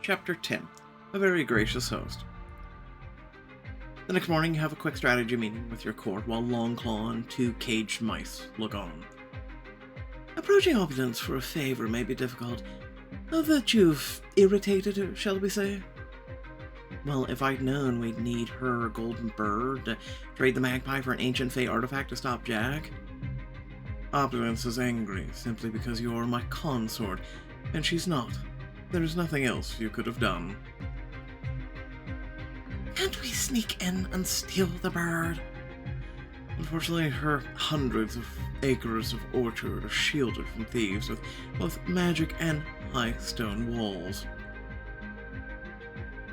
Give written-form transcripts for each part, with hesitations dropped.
Chapter 10. A Very Gracious Host. The next morning, you have a quick strategy meeting with your court while Longclaw and two caged mice look on. Approaching Opulence for a favor may be difficult. That you've irritated her, shall we say? Well, if I'd known we'd need her golden bird to trade the magpie for an ancient Fey artifact to stop Jack. Opulence is angry simply because you're my consort, and she's not. There is nothing else you could have done. Can't we sneak in and steal the bird? Unfortunately, her hundreds of acres of orchard are shielded from thieves with both magic and high stone walls.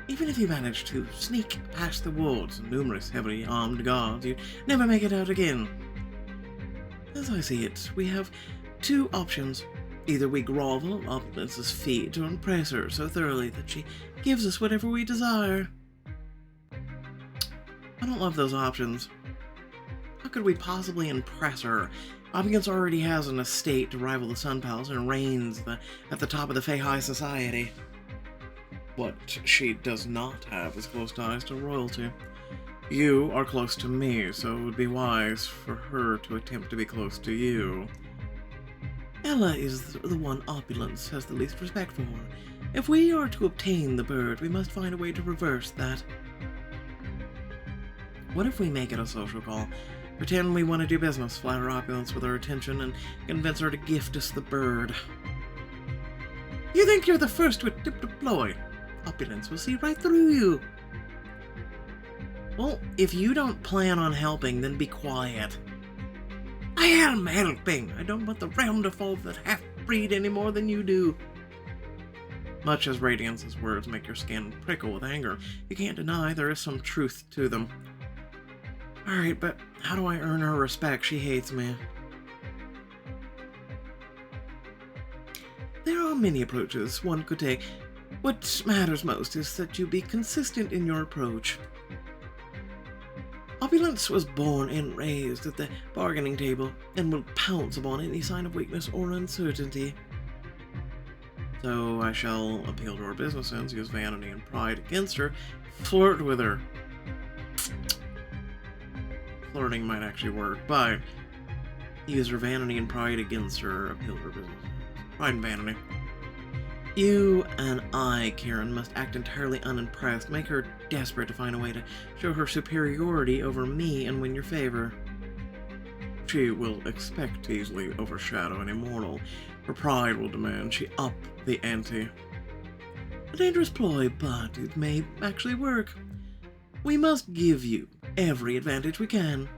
Even if you managed to sneak past the walls and numerous heavily armed guards, you'd never make it out again. As I see it, we have two options. Either we grovel at Opulence's feet or impress her so thoroughly that she gives us whatever we desire. I don't love those options. How could we possibly impress her? Opulence already has an estate to rival the Sun Palace and reigns at the top of the Fey High Society. What she does not have is close ties to royalty. You are close to me, so it would be wise for her to attempt to be close to you. Ella is the one Opulence has the least respect for. If we are to obtain the bird, we must find a way to reverse that. What if we make it a social call? Pretend we want to do business, flatter Opulence with our attention, and convince her to gift us the bird. You think you're the first to attempt a ploy? Opulence will see right through you. Well, if you don't plan on helping, then be quiet. I am helping. I don't want the realm to fall to that half-breed any more than you do. Much as Radiance's words make your skin prickle with anger, you can't deny there is some truth to them. Alright, but how do I earn her respect? She hates me. There are many approaches one could take. What matters most is that you be consistent in your approach. Opulence was born and raised at the bargaining table and will pounce upon any sign of weakness or uncertainty. So I shall appeal to her business sense, use vanity and pride against her, flirt with her. Flirting might actually work, but use her vanity and pride against her, appeal to her business sense. Pride and vanity. You and I, Kieran, must act entirely unimpressed, make her desperate to find a way to show her superiority over me and win your favor. She will expect to easily overshadow an immortal. Her pride will demand she up the ante. A dangerous ploy, but it may actually work. We must give you every advantage we can.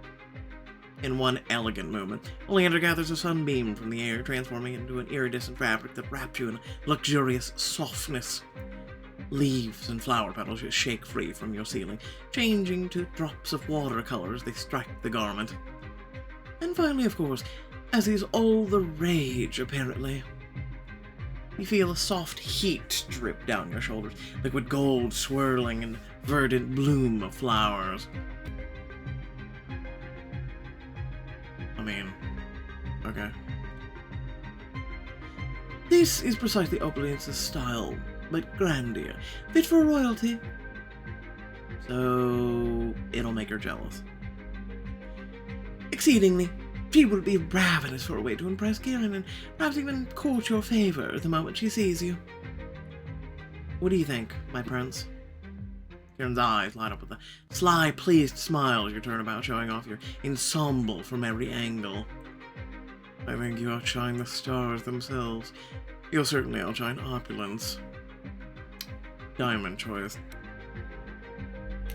In one elegant movement, Oleander gathers a sunbeam from the air, transforming it into an iridescent fabric that wraps you in a luxurious softness. Leaves and flower petals just shake free from your ceiling, changing to drops of watercolor as they strike the garment. And finally, of course, as is all the rage, apparently, you feel a soft heat drip down your shoulders, liquid gold swirling in verdant bloom of flowers. Okay. This is precisely Opulence's style, but grandier, fit for royalty. So it'll make her jealous. Exceedingly, she will be ravenous for a way to impress Kieran and perhaps even court your favor the moment she sees you. What do you think, my prince? Kieran's eyes light up with a sly, pleased smile as you turn about, showing off your ensemble from every angle. I think you outshine the stars themselves. You'll certainly outshine Opulence. Diamond choice.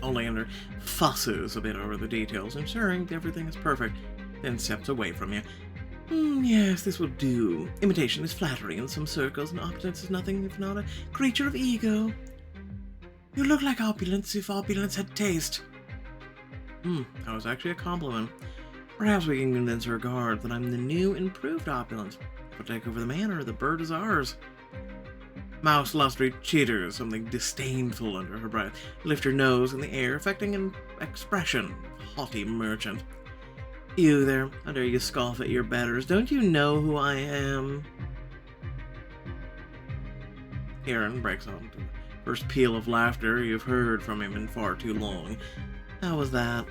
Oleander fusses a bit over the details, ensuring everything is perfect, then steps away from you. Yes, this will do. Imitation is flattery in some circles, and Opulence is nothing if not a creature of ego. You look like Opulence if Opulence had taste. That was actually a compliment. Perhaps we can convince her guard that I'm the new, improved Opulence. If I take over the manor, the bird is ours. Mouse lusty chitters something disdainful under her breath. Lift her nose in the air, affecting an expression of haughty merchant. You there, how dare you scoff at your betters? Don't you know who I am? Kieran breaks out into First peal of laughter you've heard from him in far too long. How was that?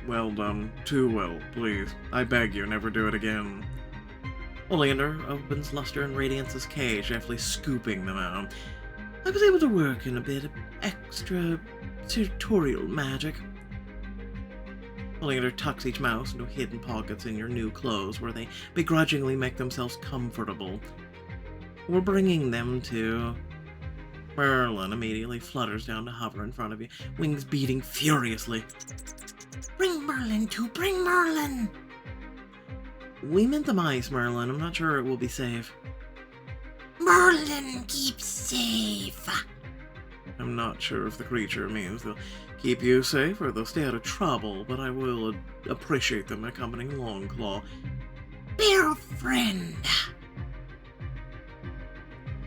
Well done. Too well, please. I beg you, never do it again. Oleander opens Luster and Radiance's cage, deftly scooping them out. I was able to work in a bit of extra tutorial magic. Oleander tucks each mouse into hidden pockets in your new clothes, where they begrudgingly make themselves comfortable. We're bringing them to... Merlin immediately flutters down to hover in front of you, wings beating furiously. Bring Merlin! We meant the mice, Merlin. I'm not sure it will be safe. Merlin keeps safe. I'm not sure if the creature means they'll keep you safe or they'll stay out of trouble, but I will appreciate them accompanying Longclaw. Bear friend.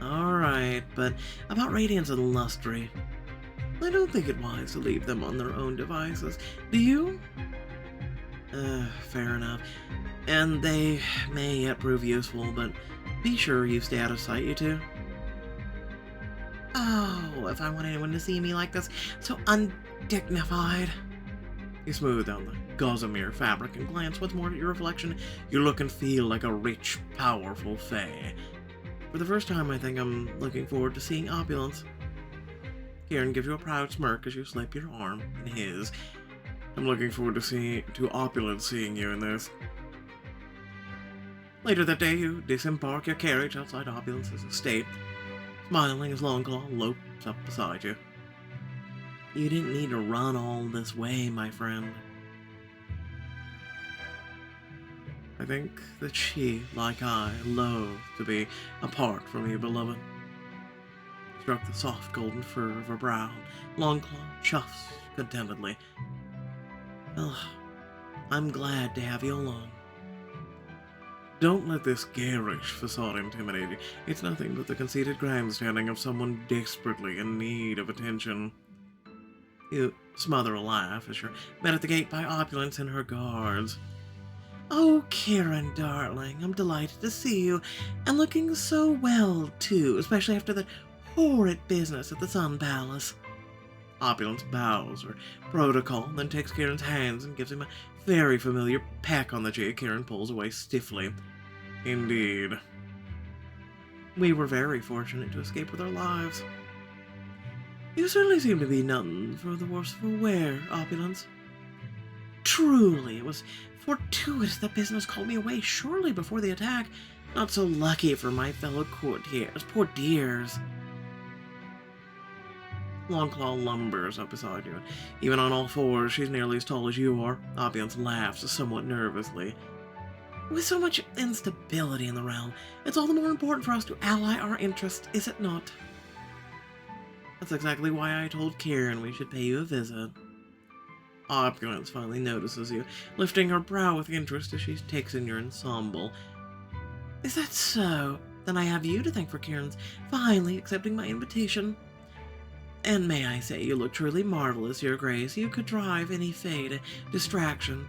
Alright, but about Radiance and Lustry, I don't think it wise to leave them on their own devices. Do you? Fair enough. And they may yet prove useful, but be sure you stay out of sight, you two. Oh, if I want anyone to see me like this, so undignified. You smooth down the gossamer fabric and glance once more at your reflection. You look and feel like a rich, powerful fae. For the first time, I think I'm looking forward to seeing Opulence. Kieran gives you a proud smirk as you slip your arm in his. I'm looking forward to Opulence seeing you in this. Later that day, you disembark your carriage outside Opulence's estate, smiling as Longclaw lopes up beside you. You didn't need to run all this way, my friend. I think that she, like I, loathe to be apart from you, beloved. Stroke the soft golden fur of her brow. Longclaw chuffs contentedly. Well, I'm glad to have you along. Don't let this garish facade intimidate you. It's nothing but the conceited grandstanding of someone desperately in need of attention. You smother a laugh as you're met at the gate by Opulence and her guards. Oh, Kieran, darling, I'm delighted to see you, and looking so well, too, especially after that horrid business at the Sun Palace. Opulence bows her protocol, then takes Kieran's hands and gives him a very familiar peck on the cheek. Kieran pulls away stiffly. Indeed. We were very fortunate to escape with our lives. You certainly seem to be nothing for the worse for wear, Opulence. Truly, it was fortuitous that business called me away shortly before the attack. Not so lucky for my fellow courtiers, poor dears. Longclaw lumbers up beside you. Even on all fours, she's nearly as tall as you are. Opulence laughs somewhat nervously. With so much instability in the realm, it's all the more important for us to ally our interests, is it not? That's exactly why I told Kieran we should pay you a visit. Opulence finally notices you, lifting her brow with interest as she takes in your ensemble. Is that so? Then I have you to thank for Kieran's finally accepting my invitation. And may I say, you look truly marvelous, Your Grace. You could drive any fae to distraction.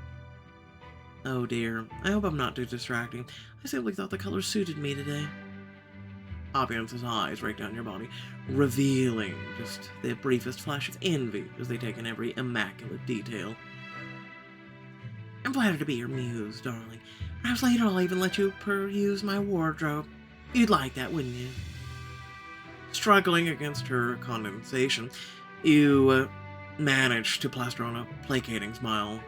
Oh dear, I hope I'm not too distracting. I simply thought the color suited me today. Opulence's eyes rake down your body, revealing just the briefest flash of envy as they take in every immaculate detail. I'm flattered to be your muse, darling. Perhaps later I'll even let you peruse my wardrobe. You'd like that, wouldn't you? Struggling against her condensation, you manage to plaster on a placating smile.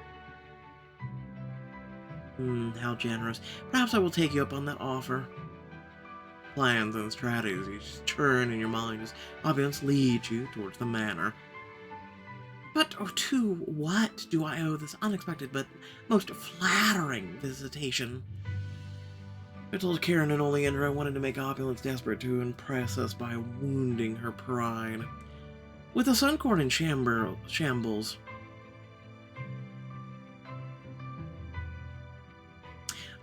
How generous. Perhaps I will take you up on that offer. Plans and strategies churn in your mind as Opulence leads you towards the manor. But to what do I owe this unexpected but most flattering visitation? I told Kieran and Oleander I wanted to make Opulence desperate to impress us by wounding her pride. With the Sun Court in shambles,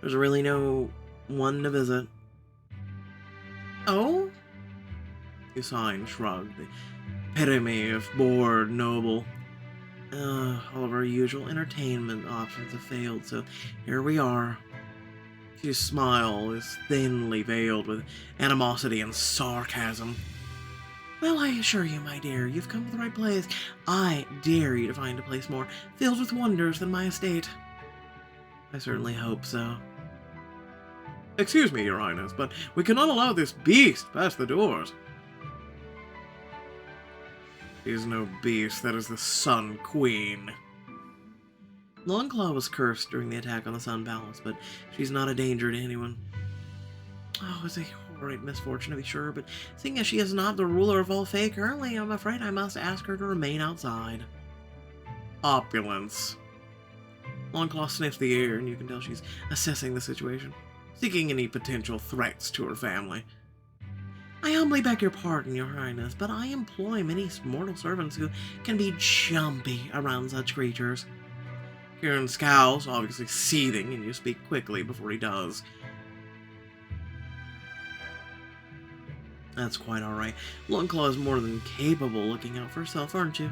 there's really no one to visit. Oh? You sigh and shrug, the epitome of bored noble. All of our usual entertainment options have failed, so here we are. His smile is thinly veiled with animosity and sarcasm. Well, I assure you, my dear, you've come to the right place. I dare you to find a place more filled with wonders than my estate. I certainly hope so. Excuse me, Your Highness, but we cannot allow this beast past the doors. She is no beast, that is the Sun Queen. Longclaw was cursed during the attack on the Sun Palace, but she's not a danger to anyone. Oh, it's a horrid misfortune to be sure, but seeing as she is not the ruler of all Fae currently, I'm afraid I must ask her to remain outside. Opulence. Longclaw sniffs the air, and you can tell she's assessing the situation, Seeking any potential threats to her family. I humbly beg your pardon, Your Highness, but I employ many mortal servants who can be jumpy around such creatures. Kieran scowls, obviously seething, and you speak quickly before he does. That's quite alright. Longclaw is more than capable looking out for herself, aren't you?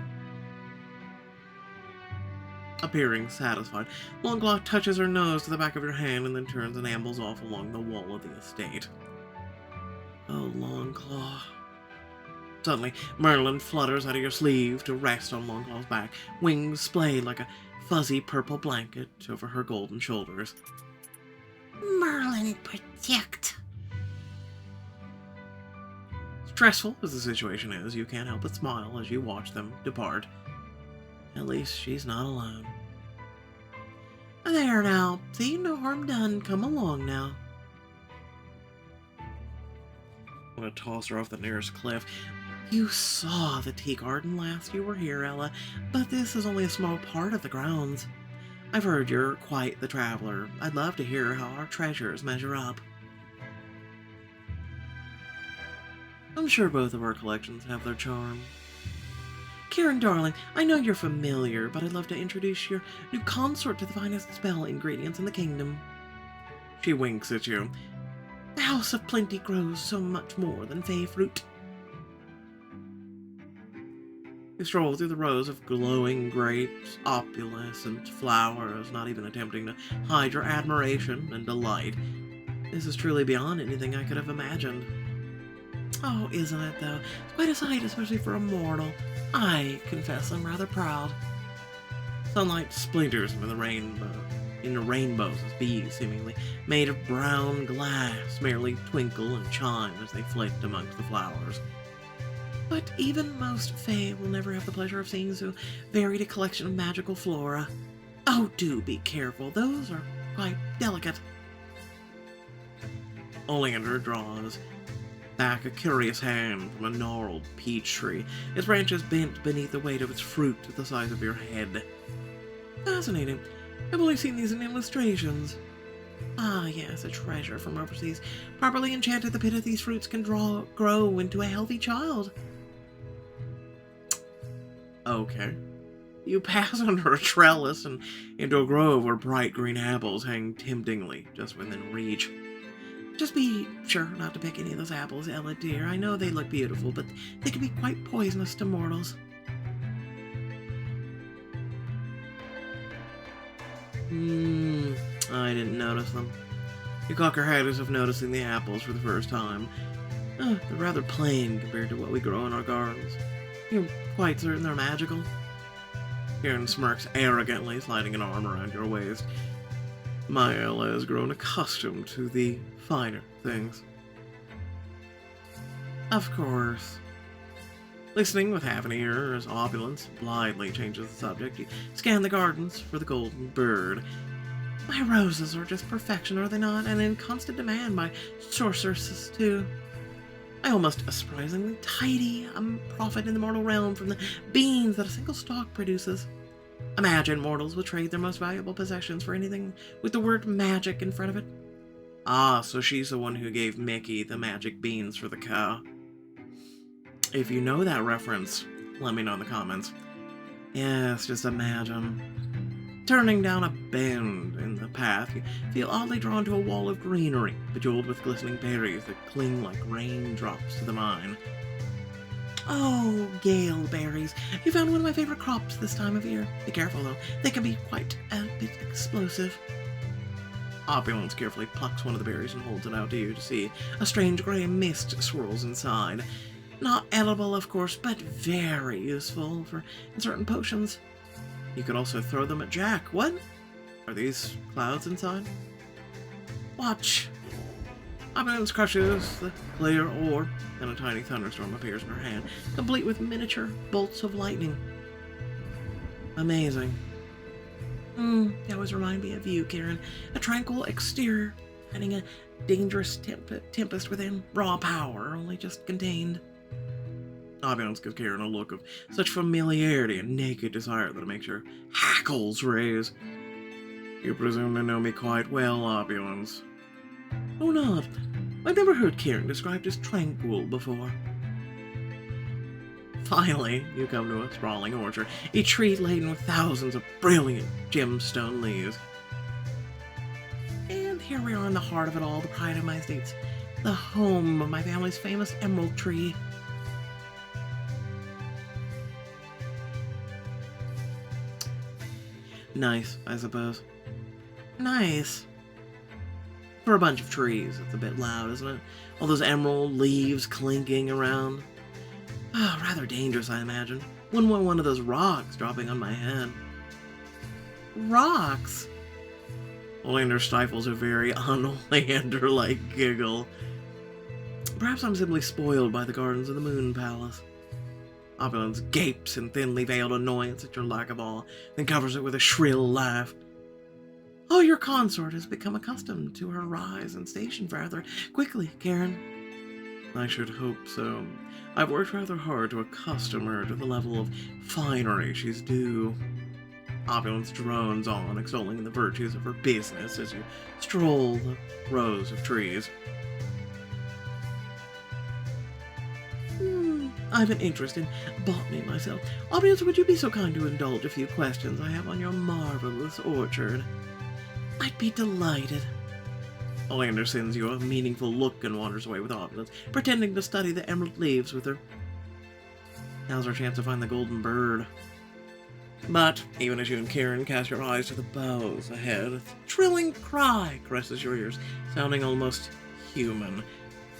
Appearing satisfied, Longclaw touches her nose to the back of your hand and then turns and ambles off along the wall of the estate. Oh, Longclaw. Suddenly, Merlin flutters out of your sleeve to rest on Longclaw's back, wings splayed like a fuzzy purple blanket over her golden shoulders. Merlin, protect. Stressful as the situation is, you can't help but smile as you watch them depart. At least she's not alone. There now. See, no harm done. Come along now. I'm gonna toss her off the nearest cliff. You saw the tea garden last you were here, Ella, but this is only a small part of the grounds. I've heard you're quite the traveler. I'd love to hear how our treasures measure up. I'm sure both of our collections have their charm. Kieran, darling, I know you're familiar, but I'd love to introduce your new consort to the finest spell ingredients in the kingdom. She winks at you. The House of Plenty grows so much more than Fae fruit. You stroll through the rows of glowing grapes, opulescent flowers, not even attempting to hide your admiration and delight. This is truly beyond anything I could have imagined. Oh, isn't it, though? It's quite a sight, especially for a mortal. I confess I'm rather proud. Sunlight splinters into the rainbows as bees, seemingly made of brown glass, merely twinkle and chime as they flit amongst the flowers. But even most Fae will never have the pleasure of seeing so varied a collection of magical flora. Oh, do be careful. Those are quite delicate. Oleander draws back a curious hand from a gnarled peach tree, its branches bent beneath the weight of its fruit to the size of your head. Fascinating. I've only seen these in illustrations. Ah, yes, a treasure from overseas. Properly enchanted, the pit of these fruits can grow into a healthy child. Okay. You pass under a trellis and into a grove where bright green apples hang temptingly just within reach. Just be sure not to pick any of those apples, Ella dear. I know they look beautiful, but they can be quite poisonous to mortals. I didn't notice them. You cock her head as if noticing the apples for the first time. They're rather plain compared to what we grow in our gardens. You're quite certain they're magical? Kieran smirks arrogantly, sliding an arm around your waist. My Ella has grown accustomed to the finer things. Of course. Listening with half an ear as Opulence blithely changes the subject, you scan the gardens for the golden bird. My roses are just perfection, are they not? And in constant demand by sorceresses, too. I almost a surprisingly tidy profit in the mortal realm from the beans that a single stalk produces. Imagine mortals would trade their most valuable possessions for anything with the word magic in front of it. Ah, so she's the one who gave Mickey the magic beans for the cow. If you know that reference, let me know in the comments. Yes, just imagine. Turning down a bend in the path, you feel oddly drawn to a wall of greenery, bejeweled with glistening berries that cling like raindrops to the vine. Oh, gale berries. You found one of my favorite crops this time of year. Be careful, though. They can be quite a bit explosive. Opulence carefully plucks one of the berries and holds it out to you to see. A strange gray mist swirls inside. Not edible, of course, but very useful in certain potions. You could also throw them at Jack. What? Are these clouds inside? Watch. Opulence crushes the clear orb, and a tiny thunderstorm appears in her hand, complete with miniature bolts of lightning. Amazing. They always remind me of you, Karen. A tranquil exterior, hiding a dangerous tempest within. Raw power, only just contained. Opulence gives Karen a look of such familiarity and naked desire that it makes her hackles raise. You presume to know me quite well, Opulence. Oh, not. I've never heard Karen described as tranquil before. Finally, you come to a sprawling orchard, a tree laden with thousands of brilliant gemstone leaves. And here we are in the heart of it all, the pride of my estates, the home of my family's famous emerald tree. Nice, I suppose. Nice. For a bunch of trees, it's a bit loud, isn't it? All those emerald leaves clinking around. Oh, rather dangerous, I imagine. Wouldn't want one of those rocks dropping on my head. Rocks? Olander stifles a very un-Olander-like giggle. Perhaps I'm simply spoiled by the gardens of the Moon Palace. Opulence gapes in thinly veiled annoyance at your lack of awe, then covers it with a shrill laugh. Oh, your consort has become accustomed to her rise and station rather quickly, Karen. I should hope so. I've worked rather hard to accustom her to the level of finery she's due. Opulence drones on, extolling the virtues of her business as you stroll the rows of trees. I have an interest in botany myself. Opulence, would you be so kind to indulge a few questions I have on your marvelous orchard? I'd be delighted. Olander sends you a meaningful look and wanders away with Opulence, pretending to study the emerald leaves with her. Now's our chance to find the golden bird. But, even as you and Karen cast your eyes to the boughs ahead, a trilling cry caresses your ears, sounding almost human.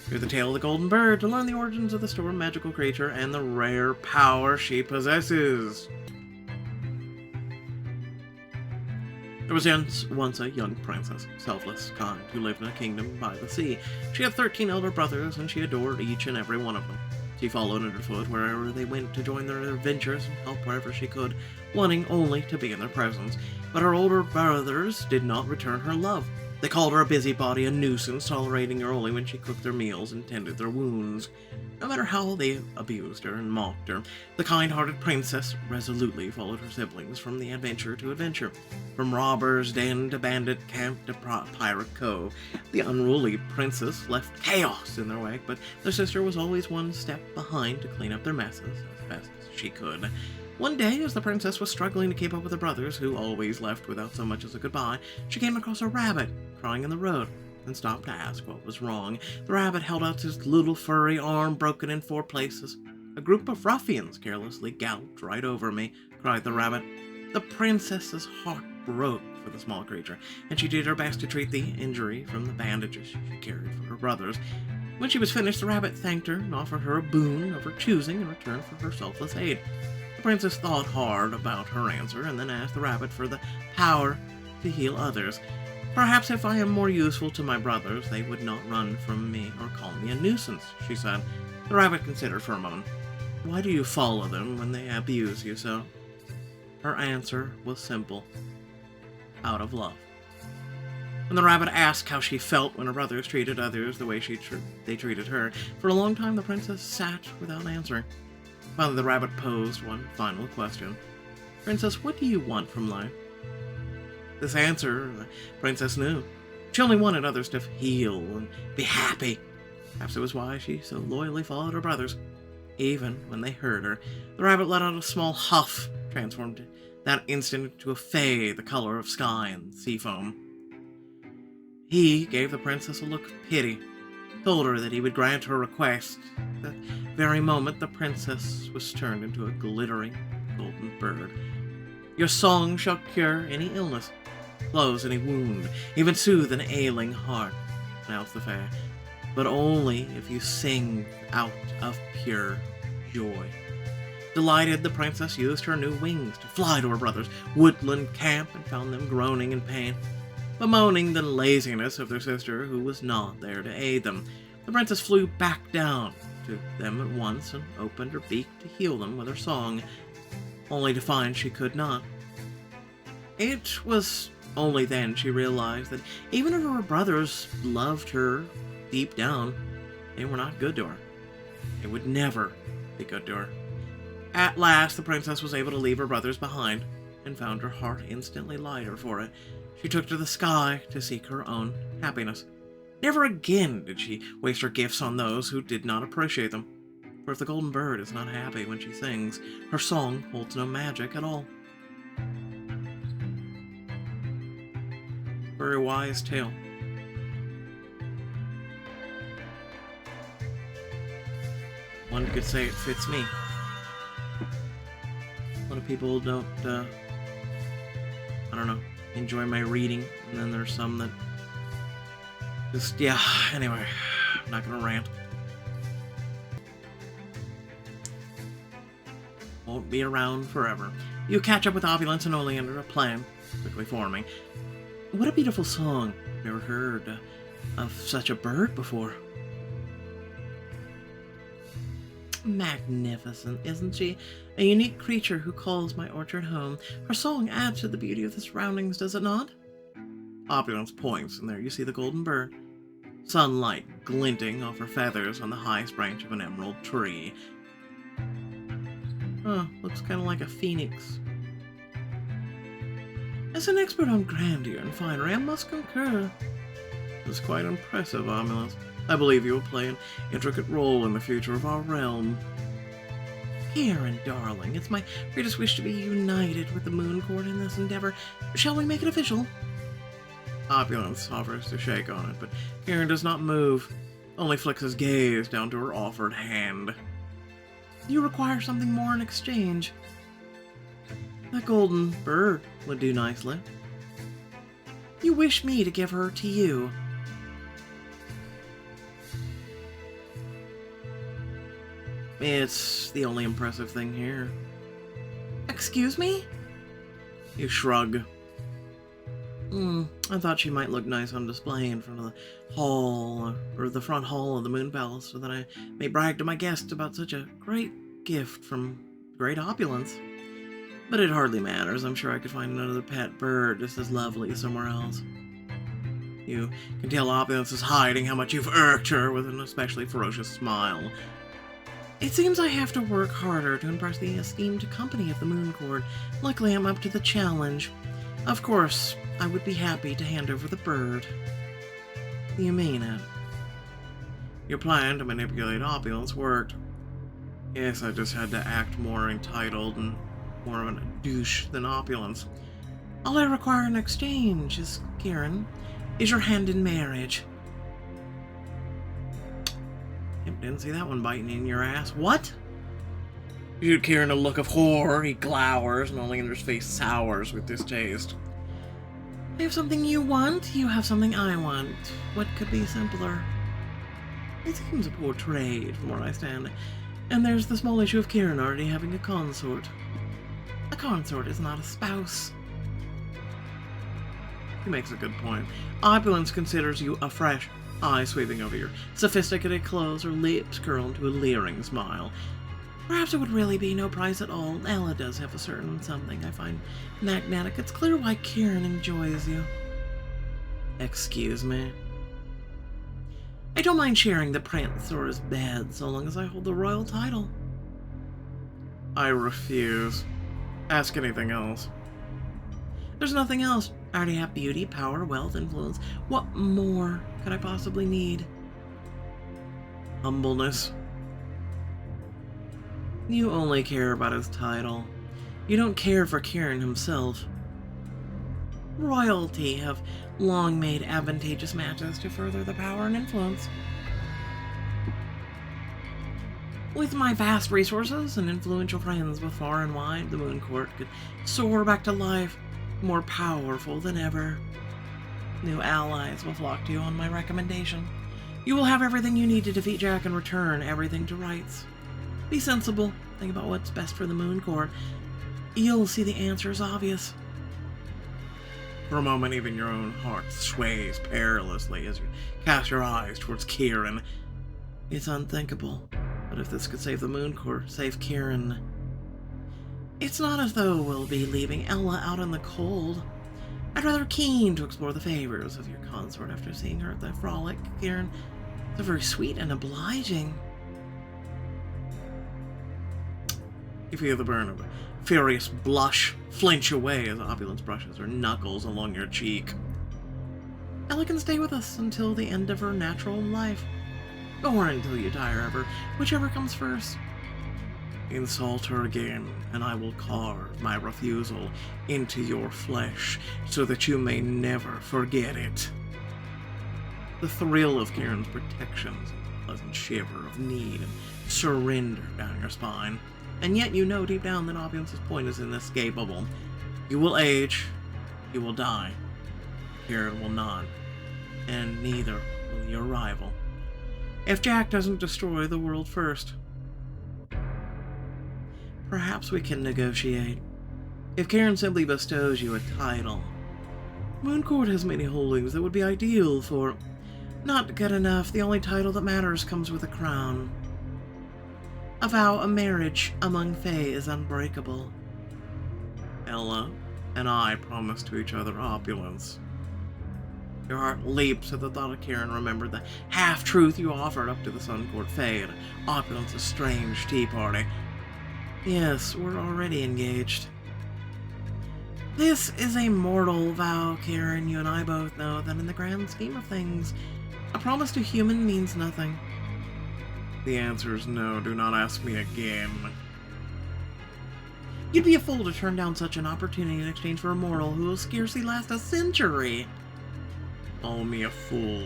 Hear the tale of the golden bird to learn the origins of the storm magical creature and the rare power she possesses. There was once a young princess, selfless, kind, who lived in a kingdom by the sea. She had 13 elder brothers, and she adored each and every one of them. She followed underfoot wherever they went to join their adventures and help wherever she could, wanting only to be in their presence. But her older brothers did not return her love. They called her a busybody, a nuisance, tolerating her only when she cooked their meals and tended their wounds. No matter how they abused her and mocked her, the kind-hearted princess resolutely followed her siblings from the adventure to adventure. From robber's den to bandit camp to pirate cove, the unruly princess left chaos in their wake, but their sister was always one step behind to clean up their messes as best as she could. One day, as the princess was struggling to keep up with the brothers, who always left without so much as a goodbye, she came across a rabbit crying in the road and stopped to ask what was wrong. The rabbit held out his little furry arm, broken in 4 places. A group of ruffians carelessly galloped right over me, cried the rabbit. The princess's heart broke for the small creature, and she did her best to treat the injury from the bandages she carried for her brothers. When she was finished, the rabbit thanked her and offered her a boon of her choosing in return for her selfless aid. The princess thought hard about her answer and then asked the rabbit for the power to heal others. Perhaps if I am more useful to my brothers, they would not run from me or call me a nuisance, she said. The rabbit considered for a moment. Why do you follow them when they abuse you so? Her answer was simple. Out of love. When the rabbit asked how she felt when her brothers treated others the way they treated her, for a long time the princess sat without answering. Finally, the rabbit posed one final question. Princess, what do you want from life? This answer, the princess knew. She only wanted others to heal and be happy. Perhaps it was why she so loyally followed her brothers. Even when they heard her, the rabbit let out a small huff, transformed that instant into a fay the color of sky and sea foam. He gave the princess a look of pity, told her that he would grant her request. That very moment, the princess was turned into a glittering golden bird. Your song shall cure any illness, close any wound, even soothe an ailing heart, announced the fae. but only if you sing out of pure joy. Delighted, the princess used her new wings to fly to her brother's woodland camp and found them groaning in pain, bemoaning the laziness of their sister, who was not there to aid them. The princess flew back down to them at once and opened her beak to heal them with her song, only to find she could not. It was only then she realized that even if her brothers loved her deep down, they were not good to her. They would never be good to her. At last, the princess was able to leave her brothers behind and found her heart instantly lighter for it. She took to the sky to seek her own happiness. Never again did she waste her gifts on those who did not appreciate them. For if the golden bird is not happy when she sings, her song holds no magic at all. Very wise tale. One could say it fits me. A lot of people don't, enjoy my reading, and then there's some that just, anyway, I'm not gonna rant. Won't be around forever. You catch up with Opulence and Oleander, a plan quickly forming. What a beautiful song. Never heard of such a bird before. Magnificent, isn't she? A unique creature who calls my orchard home. Her song adds to the beauty of the surroundings, does it not? Opulence points, and there you see the golden bird. Sunlight glinting off her feathers on the highest branch of an emerald tree. Looks kind of like a phoenix. As an expert on grandeur and finery, I must concur. It's quite impressive, Opulence. I believe you will play an intricate role in the future of our realm. Karen, darling, it's my greatest wish to be united with the Moon Court in this endeavor. Shall we make it official? Opulence offers to shake on it, but Karen does not move, only flicks his gaze down to her offered hand. You require something more in exchange. That golden bird would do nicely. You wish me to give her to you. It's the only impressive thing here. Excuse me? You shrug. I thought she might look nice on display in front of the hall, or the front hall of the Moon Palace, so that I may brag to my guests about such a great gift from great Opulence. But it hardly matters. I'm sure I could find another pet bird just as lovely somewhere else. You can tell Opulence is hiding how much you've irked her with an especially ferocious smile. It seems I have to work harder to impress the esteemed company of the Moon Court. Luckily, I'm up to the challenge. Of course, I would be happy to hand over the bird. You mean it? Your plan to manipulate Opulence worked. Yes, I just had to act more entitled and more of a douche than Opulence. All I require in exchange is, Karen, is your hand in marriage. Didn't see that one biting in your ass. What? You shoot Kieran a look of horror. He glowers, and Oleander's face sours with distaste. I have something you want, you have something I want. What could be simpler? It seems a poor trade from where I stand. And there's the small issue of Kieran already having a consort. A consort is not a spouse. He makes a good point. Opulence considers you a fresh, eyes sweeping over your sophisticated clothes, her lips curl into a leering smile. Perhaps it would really be no price at all. Ella does have a certain something I find magnetic. It's clear why Kieran enjoys you. Excuse me? I don't mind sharing the prince or his bed so long as I hold the royal title. I refuse. Ask anything else. There's nothing else. I already have beauty, power, wealth, influence. What more could I possibly need? Humbleness. You only care about his title. You don't care for Kieran himself. Royalty have long made advantageous matches to further the power and influence. With my vast resources and influential friends both far and wide, the Moon Court could soar back to life, more powerful than ever. New allies will flock to you on my recommendation. You will have everything you need to defeat Jack and return everything to rights. Be sensible. Think about what's best for the Moon Court. You'll see the answer is obvious. For a moment, even your own heart sways perilously as you cast your eyes towards Kieran. It's unthinkable, but if this could save the Moon Court, save Kieran... It's not as though we'll be leaving Ella out in the cold. I'd rather keen to explore the favors of your consort after seeing her at the frolic. Kieran is very sweet and obliging. You feel the burn of a furious blush flinch away as Opulence brushes her knuckles along your cheek. Ella can stay with us until the end of her natural life. Or until you tire of her, whichever comes first. Insult her again, and I will carve my refusal into your flesh so that you may never forget it. The thrill of Kieran's protections and the pleasant shiver of need and surrender down your spine. And yet you know deep down that Opulence's point is inescapable. You will age, you will die. Kieran will not, and neither will your rival. If Jack doesn't destroy the world first. Perhaps we can negotiate. If Kieran simply bestows you a title. Moon Court has many holdings that would be ideal for... Not good enough. The only title that matters comes with a crown. A vow of marriage among Fae is unbreakable. Ella and I promised to each other opulence. Your heart leaps at the thought of Kieran remembered the half-truth you offered up to the Sun Court Fae at Opulence's strange tea party. Yes, we're already engaged. This is a mortal vow, Kieran. You and I both know that in the grand scheme of things, a promise to human means nothing. The answer is no. Do not ask me again. You'd be a fool to turn down such an opportunity in exchange for a mortal who will scarcely last a century. Call me a fool.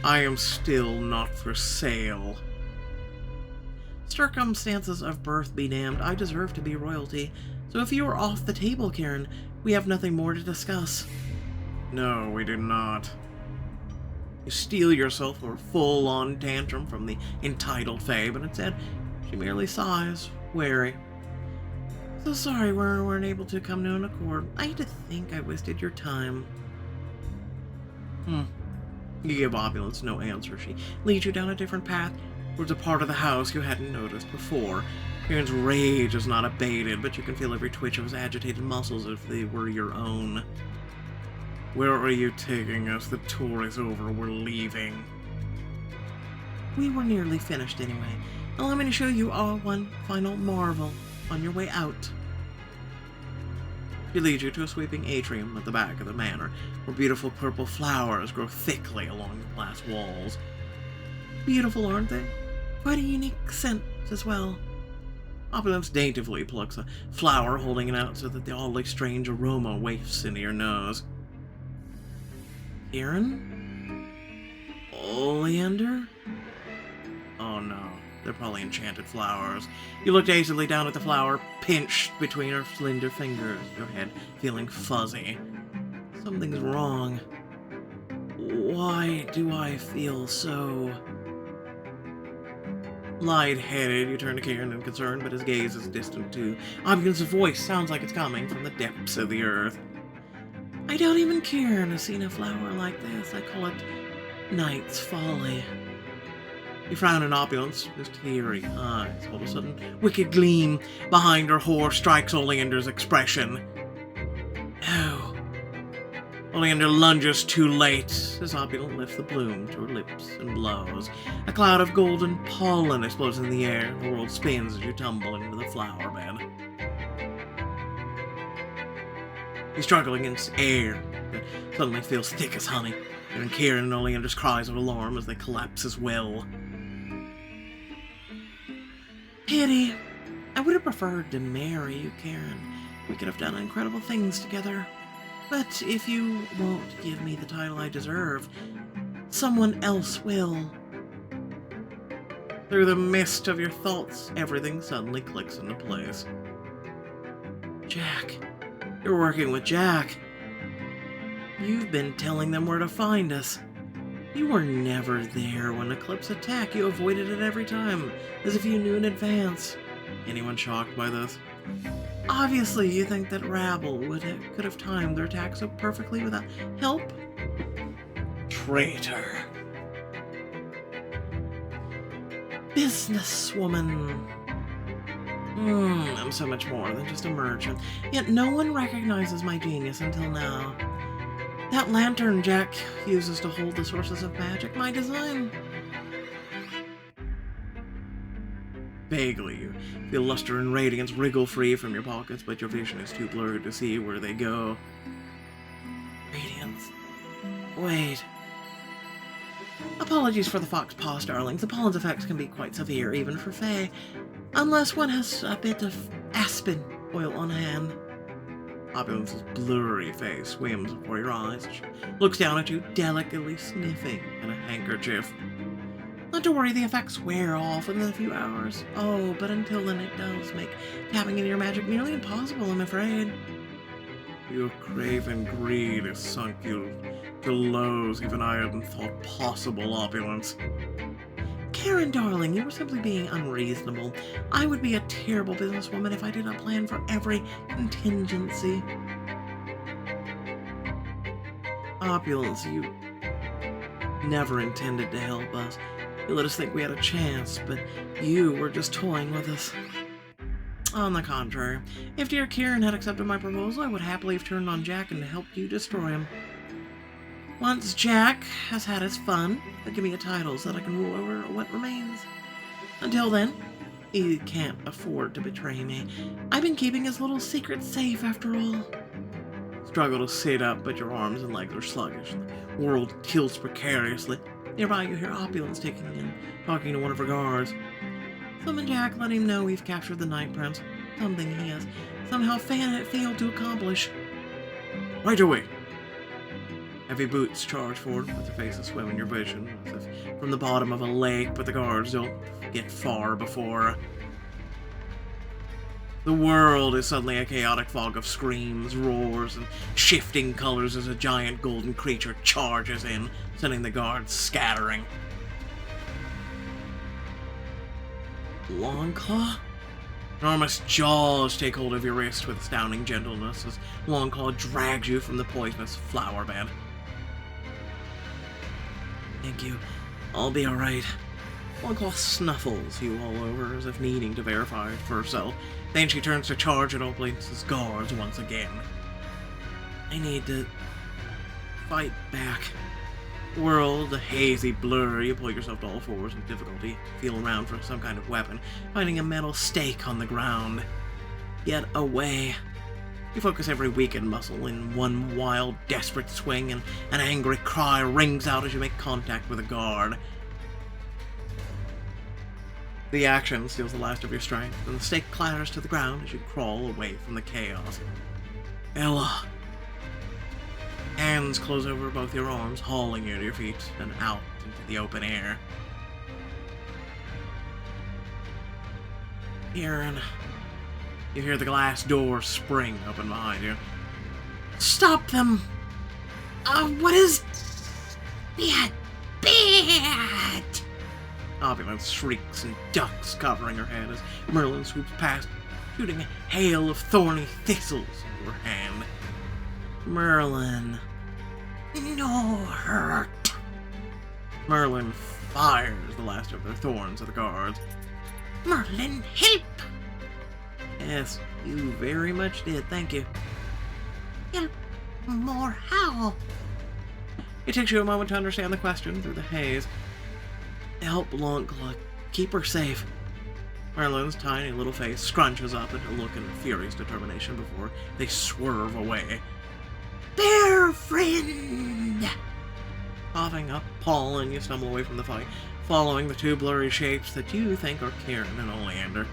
I am still not for sale. Circumstances of birth be damned. I deserve to be royalty. So if you are off the table, Kieran, we have nothing more to discuss. No, we do not. You steel yourself for a full-on tantrum from the entitled Fae, but instead, she merely sighs, wary. So sorry we weren't able to come to an accord. I hate to think I wasted your time. You give Opulence no answer. She leads you down a different path, towards a part of the house you hadn't noticed before. Kieran's rage is not abated, but you can feel every twitch of his agitated muscles as if they were your own. Where are you taking us? The tour is over. We're leaving. We were nearly finished anyway. Allow me to show you all one final marvel on your way out. She leads you to a sweeping atrium at the back of the manor, where beautiful purple flowers grow thickly along the glass walls. Beautiful, aren't they? Quite a unique scent as well. Opulence daintily plucks a flower, holding it out so that the oddly strange aroma wafts into your nose. Kieran? Oleander? Oh no, they're probably enchanted flowers. You look dazedly down at the flower, pinched between her slender fingers, your head feeling fuzzy. Something's wrong. Why do I feel so... Light-headed, you turn to Kieran in concern, but his gaze is distant too. Opulence's voice sounds like it's coming from the depths of the earth. I don't even care to see a flower like this. I call it Night's Folly. You frown in Opulence, his teary eyes. All of a sudden, wicked gleam behind her whore strikes Oleander's expression. Oh. Oleander lunges too late as Opulent lifts the bloom to her lips and blows. A cloud of golden pollen explodes in the air, and the world spins as you tumble into the flower bed. You struggle against air that suddenly feels thick as honey, and Kieran and Oleander's cries of alarm as they collapse as well. Pity. I would have preferred to marry you, Kieran. We could have done incredible things together. But if you won't give me the title I deserve, someone else will. Through the mist of your thoughts, everything suddenly clicks into place. Jack. You're working with Jack. You've been telling them where to find us. You were never there when Eclipse attacked. You avoided it every time, as if you knew in advance. Anyone shocked by this? Obviously, you think that Rabble could have timed their attack so perfectly without help? Traitor. Businesswoman. I'm so much more than just a merchant. Yet no one recognizes my genius until now. That lantern Jack uses to hold the sources of magic, my design. Vaguely, you feel luster and radiance wriggle free from your pockets, but your vision is too blurred to see where they go. Radiance. Wait. Apologies for the fox paws, darlings. The pollen's effects can be quite severe, even for Fae, unless one has a bit of aspen oil on hand. Opulence's blurry face swims before your eyes. She looks down at you, delicately sniffing in a handkerchief. Not to worry, the effects wear off within a few hours. Oh, but until then it does make tapping into your magic nearly impossible, I'm afraid. Your craven greed has sunk you to lows even I hadn't thought possible, Opulence. Karen, darling, you were simply being unreasonable. I would be a terrible businesswoman if I did not plan for every contingency. Opulence, you never intended to help us. You let us think we had a chance, but you were just toying with us. On the contrary, if dear Kieran had accepted my proposal, I would happily have turned on Jack and helped you destroy him. Once Jack has had his fun, he'll give me a title so that I can rule over what remains. Until then, he can't afford to betray me. I've been keeping his little secret safe after all. Struggle to sit up, but your arms and legs are sluggish. The world tilts precariously. Nearby, you hear Opulence ticking in, talking to one of her guards. Summon Jack, let him know we've captured the Night Prince. Something he has somehow failed to accomplish. Right away. Heavy boots charge forward, with their faces swim in your vision, as if from the bottom of a lake, but the guards don't get far before. The world is suddenly a chaotic fog of screams, roars, and shifting colors as a giant golden creature charges in, sending the guards scattering. Longclaw? Enormous jaws take hold of your wrist with astounding gentleness as Longclaw drags you from the poisonous flower bed. Thank you. I'll be alright. Longclaw snuffles you all over as if needing to verify it for herself. Then she turns to charge at Oplin's guards once again. I need to fight back. World, a hazy blur, you pull yourself to all fours with difficulty, feel around for some kind of weapon, finding a metal stake on the ground. Get away. You focus every weakened muscle in one wild, desperate swing, and an angry cry rings out as you make contact with a guard. The action steals the last of your strength, and the stake clatters to the ground as you crawl away from the chaos. Ella. Hands close over both your arms, hauling you to your feet and out into the open air. Kieran. You hear the glass door spring open behind you. Stop them! What is bad? Bad! Opulence shrieks and ducks, covering her head as Merlin swoops past, shooting a hail of thorny thistles into her hand. Merlin. No hurt. Merlin fires the last of their thorns at the guards. Merlin, help! Yes, you very much did, thank you. Help more how? It takes you a moment to understand the question through the haze. Help Longclaw. Keep her safe. Merlin's tiny little face scrunches up into a look of furious determination before they swerve away. Bear friend! Coughing up pollen, you stumble away from the fight, following the two blurry shapes that you think are Kieran and Oleander.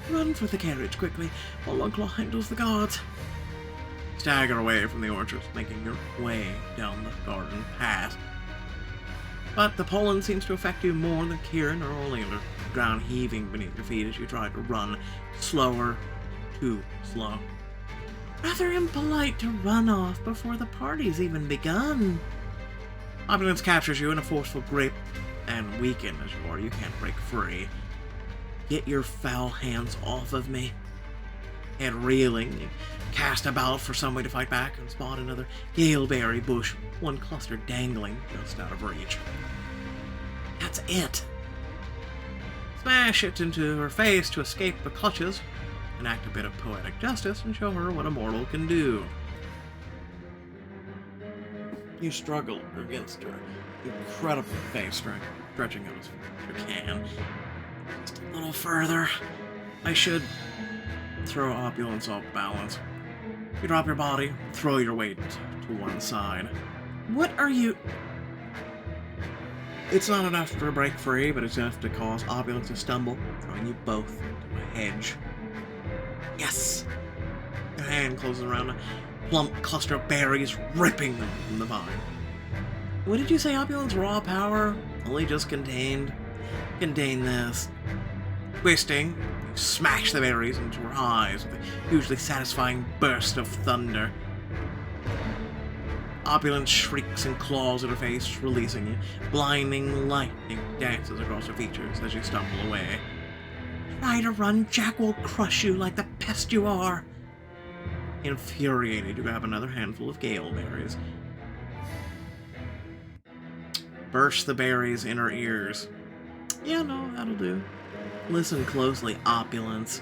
Run for the carriage quickly, while Longclaw handles the guards. Stagger away from the orchards, making your way down the garden path. But the pollen seems to affect you more than Kieran or Oleander, the ground heaving beneath your feet as you try to run slower, too slow. Rather impolite to run off before the party's even begun. Opulence captures you in a forceful grip, and weakened as you are, you can't break free. Get your foul hands off of me. Head reeling, you cast about for some way to fight back and spot another galeberry bush, one cluster dangling just out of reach. That's it. Smash it into her face to escape the clutches, enact a bit of poetic justice, and show her what a mortal can do. You struggle against her incredible face strength, stretching out as far as you can. Just a little further. I should throw Opulence off balance. You drop your body, throw your weight to one side. What are you... It's not enough to break free, but it's enough to cause Opulence to stumble, throwing you both into a hedge. Yes! Your hand closes around a plump cluster of berries, ripping them from the vine. What did you say Opulence raw power only just contained? Contain this. Twisting, you smash the berries into her eyes with a hugely satisfying burst of thunder. Opulence shrieks and claws at her face, releasing you. Blinding lightning dances across her features as you stumble away. Try to run, Jack will crush you like the pest you are. Infuriated, you grab another handful of gale berries. Burst the berries in her ears. Yeah, no, that'll do. Listen closely, Opulence.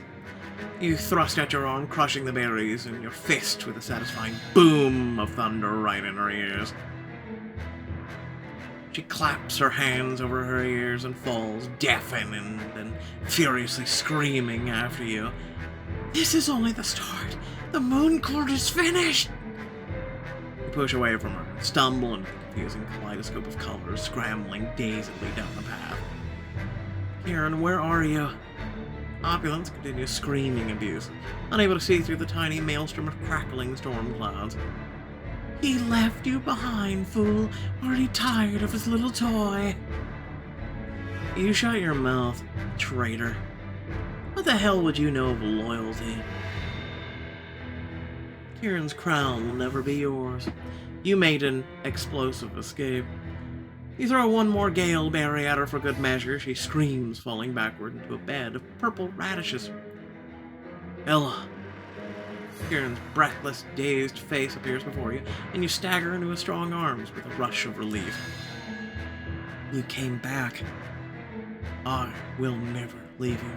You thrust out your arm, crushing the berries in your fist with a satisfying boom of thunder right in her ears. She claps her hands over her ears and falls, deafened and furiously screaming after you. This is only the start. The moon court is finished! You push away from her and stumble into the confusing kaleidoscope of colors, scrambling dazedly down the path. Kieran, where are you? Opulence continues screaming abuse, unable to see through the tiny maelstrom of crackling storm clouds. He left you behind, fool, already tired of his little toy. You shut your mouth, traitor. What the hell would you know of loyalty? Kieran's crown will never be yours. You made an explosive escape. You throw one more galeberry at her for good measure. She screams, falling backward into a bed of purple radishes. Ella. Kieran's breathless, dazed face appears before you, and you stagger into his strong arms with a rush of relief. You came back. I will never leave you.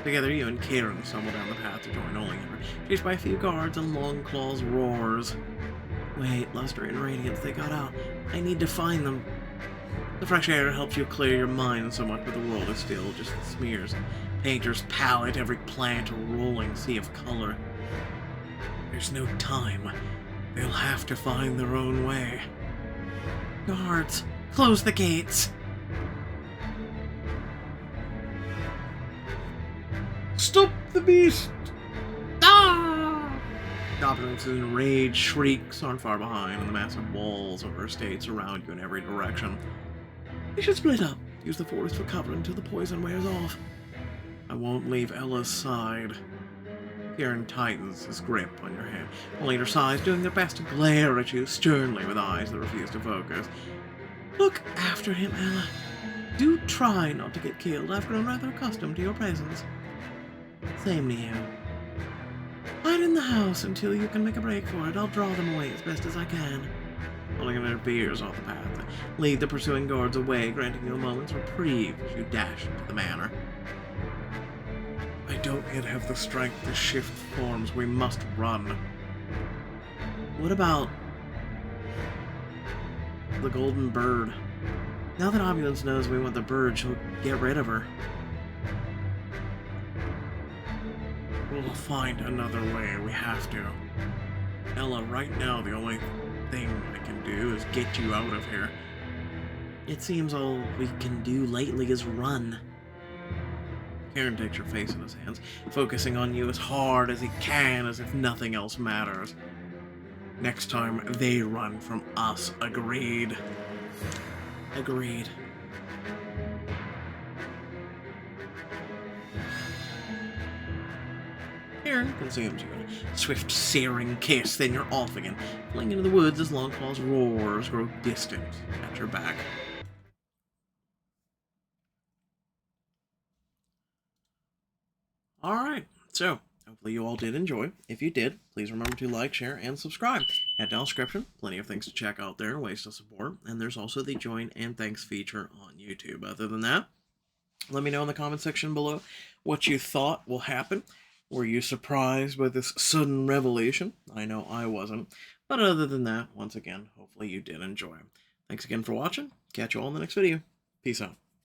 Together, you and Kieran stumble down the path to join Oleander, chased by a few guards and Longclaw's roars. Wait, luster and radiance, they got out. I need to find them. The fresh air helps you clear your mind so much, but the world is still just smears. Painter's palette, every plant a rolling sea of color. There's no time. They'll have to find their own way. Guards, close the gates. Stop the beast! Opulence's enraged shrieks aren't far behind, and the massive walls of her estates surround you in every direction. We should split up. Use the forest for cover until the poison wears off. I won't leave Ella's side. Kieran tightens his grip on your hand, while either side's doing their best to glare at you sternly with eyes that refuse to focus. Look after him, Ella. Do try not to get killed. I've grown rather accustomed to your presence. Same to you. Hide in the house until you can make a break for it. I'll draw them away as best as I can. Pulling in their beers off the path, lead the pursuing guards away, granting you a moment's reprieve as you dash into the manor. I don't yet have the strength to shift forms. We must run. What about the golden bird? Now that Opulence knows we want the bird, she'll get rid of her. We'll find another way. We have to. Ella, right now the only thing I can do is get you out of here. It seems all we can do lately is run. Kieran takes your face in his hands, focusing on you as hard as he can, as if nothing else matters. Next time, they run from us. Agreed. Agreed. Aaron consumes you in a swift, searing kiss, then you're off again, fleeing into the woods as Longclaw's roars grow distant at your back. Alright, so hopefully you all did enjoy. If you did, please remember to like, share, and subscribe. Head down the description, plenty of things to check out there, ways to support, and there's also the join and thanks feature on YouTube. Other than that, let me know in the comment section below what you thought will happen. Were you surprised by this sudden revelation? I know I wasn't. But other than that, once again, hopefully you did enjoy. Thanks again for watching. Catch you all in the next video. Peace out.